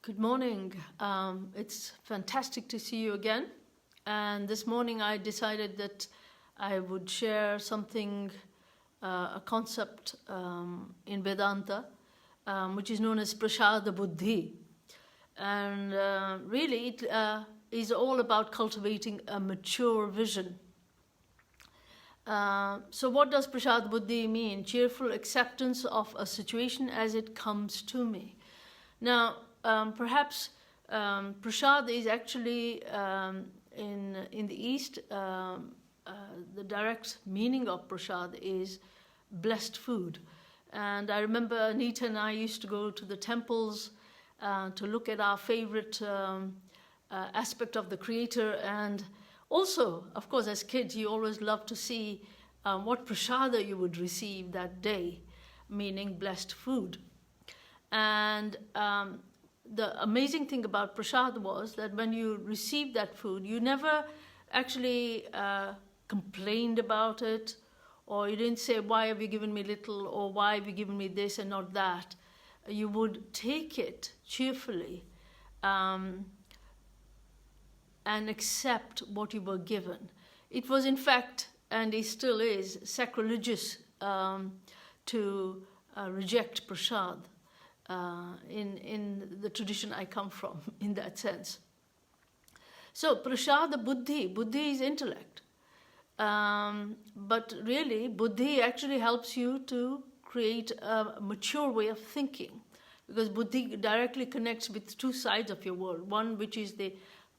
Good morning. It's fantastic to see you again. And this morning I decided that I would share something, a concept in Vedanta, which is known as Prasad Bhuddi. And really it is all about cultivating a mature vision. So what does Prasad Bhuddi mean? Cheerful acceptance of a situation as it comes to me. Now, perhaps prasad is actually in the East, the direct meaning of prasad is blessed food. And I remember Anita and I used to go to the temples to look at our favorite aspect of the Creator. And also, of course, as kids, you always love to see what prasada you would receive that day, meaning blessed food. And the amazing thing about prasad was that when you received that food, you never actually complained about it, or you didn't say, why have you given me little, or why have you given me this and not that. You would take it cheerfully and accept what you were given. It was in fact, and it still is, sacrilegious to reject prasad. In the tradition I come from, in that sense. So, prasada buddhi. Buddhi is intellect. But really, buddhi actually helps you to create a mature way of thinking. Because buddhi directly connects with two sides of your world. One which is the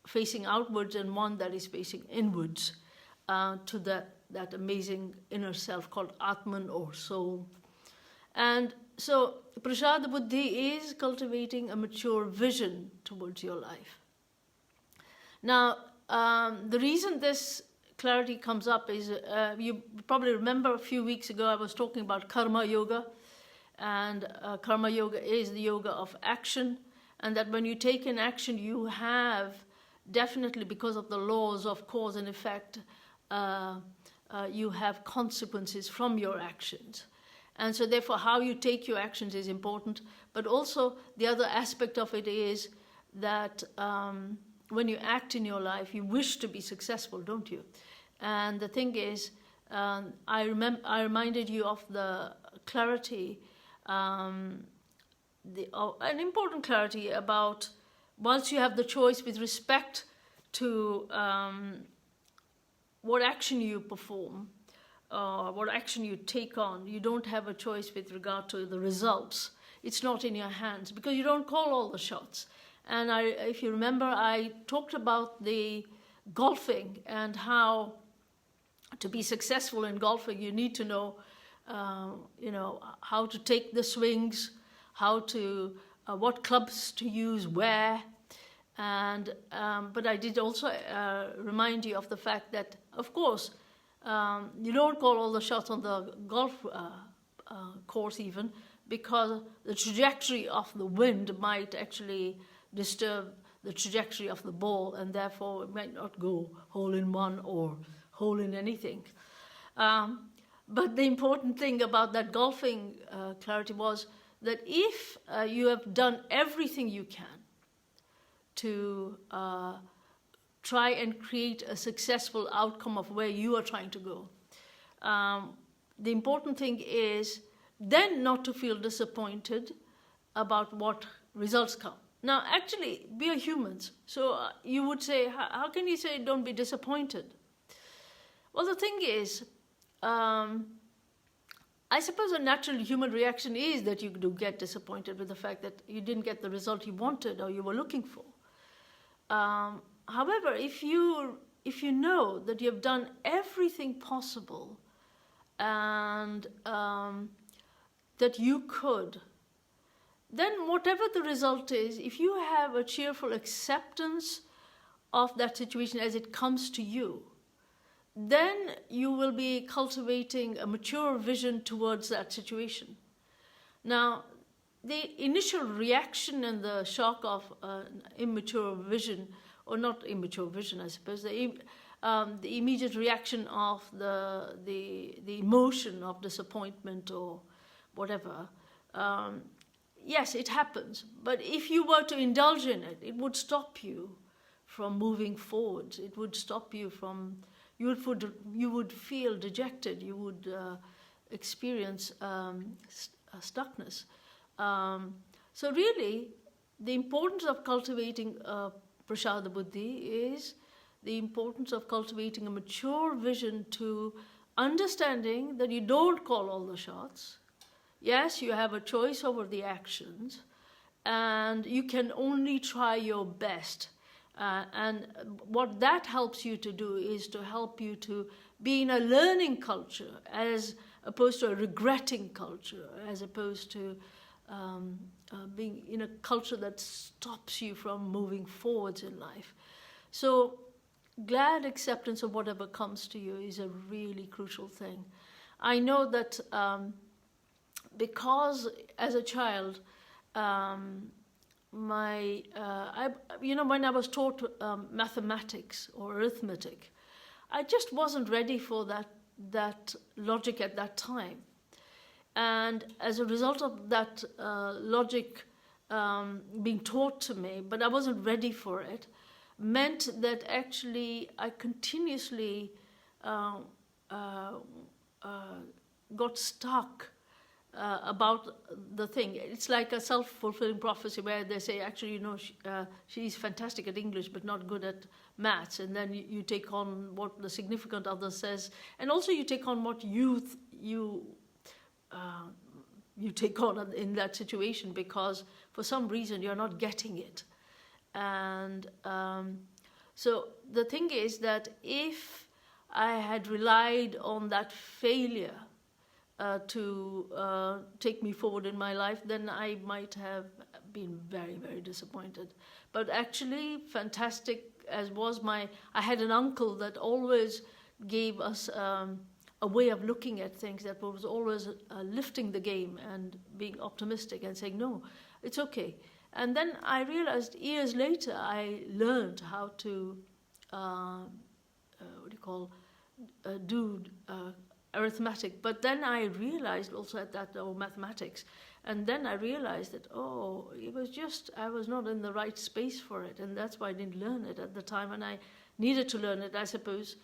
facing outwards, and one that is facing inwards to that amazing inner self called Atman, or soul. And so, Prasad Bhuddi is cultivating a mature vision towards your life. Now, the reason this clarity comes up is, you probably remember a few weeks ago I was talking about karma yoga. And karma yoga is the yoga of action. And that when you take an action, you have definitely, because of the laws of cause and effect, you have consequences from your actions. And so therefore how you take your actions is important, but also the other aspect of it is that when you act in your life, you wish to be successful, don't you? And the thing is, I reminded you of the clarity, an important clarity about once you have the choice with respect to what action you perform, what action you take on, you don't have a choice with regard to the results. It's not in your hands because you don't call all the shots. And if you remember, I talked about the golfing and how to be successful in golfing, you need to know, how to take the swings, how to, what clubs to use where. And but I did also remind you of the fact that, of course, you don't call all the shots on the golf course even, because the trajectory of the wind might actually disturb the trajectory of the ball, and therefore it might not go hole in one or hole in anything. But the important thing about that golfing clarity was that if you have done everything you can to try and create a successful outcome of where you are trying to go. The important thing is then not to feel disappointed about what results come. Now, actually, we are humans. So you would say, how can you say don't be disappointed? Well, the thing is, I suppose a natural human reaction is that you do get disappointed with the fact that you didn't get the result you wanted or you were looking for. However, if you know that you have done everything possible and that you could, then whatever the result is, if you have a cheerful acceptance of that situation as it comes to you, then you will be cultivating a mature vision towards that situation. Now, the initial reaction and the shock of immature vision, or not immature vision, I suppose, the immediate reaction of the emotion of disappointment or whatever, yes, it happens. But if you were to indulge in it, it would stop you from moving forward. It would stop you from, you would feel dejected. You would experience stuckness. So really, the importance of cultivating Prasad Bhuddi is the importance of cultivating a mature vision to understanding that you don't call all the shots. Yes, you have a choice over the actions, and you can only try your best. And what that helps you to do is to help you to be in a learning culture as opposed to a regretting culture, as opposed to being in a culture that stops you from moving forwards in life. So glad acceptance of whatever comes to you is a really crucial thing. I know that because as a child, when I was taught mathematics or arithmetic, I just wasn't ready for that logic at that time. And as a result of that logic being taught to me, but I wasn't ready for it, meant that actually I continuously got stuck about the thing. It's like a self-fulfilling prophecy where they say, actually, she's fantastic at English but not good at maths. And then you take on what the significant other says, and also you take on what you take on in that situation, because for some reason you're not getting it. And so the thing is that if I had relied on that failure to take me forward in my life, then I might have been very, very disappointed. But actually, fantastic as was I had an uncle that always gave us a way of looking at things that was always lifting the game and being optimistic and saying, no, it's okay. And then I realized years later, I learned how to, do arithmetic. But then I realized also at that, mathematics. And then I realized that, it was just, I was not in the right space for it. And that's why I didn't learn it at the time. And I needed to learn it, I suppose.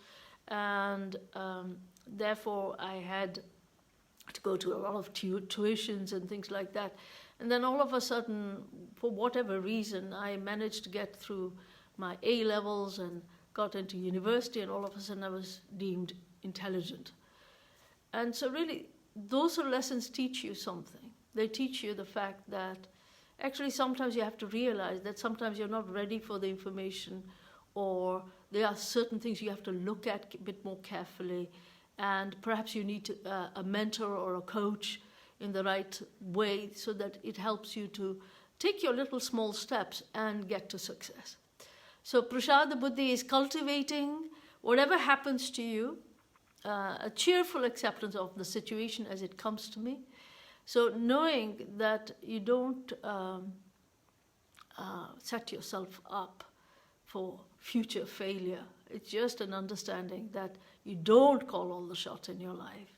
And therefore, I had to go to a lot of tuitions and things like that. And then all of a sudden, for whatever reason, I managed to get through my A-levels and got into university, and all of a sudden I was deemed intelligent. And so really, those sort of lessons teach you something. They teach you the fact that actually sometimes you have to realize that sometimes you're not ready for the information, or there are certain things you have to look at a bit more carefully, and perhaps you need a mentor or a coach in the right way so that it helps you to take your little small steps and get to success. So Prasad Bhuddi is cultivating whatever happens to you, a cheerful acceptance of the situation as it comes to me. So knowing that you don't set yourself up for future failure. It's just an understanding that you don't call all the shots in your life.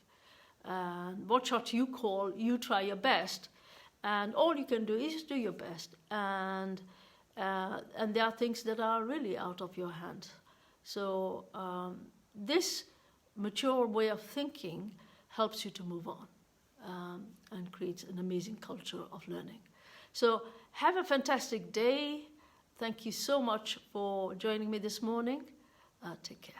And what shot you call, you try your best. And all you can do is do your best. And there are things that are really out of your hands. So this mature way of thinking helps you to move on and creates an amazing culture of learning. So have a fantastic day. Thank you so much for joining me this morning. Take care.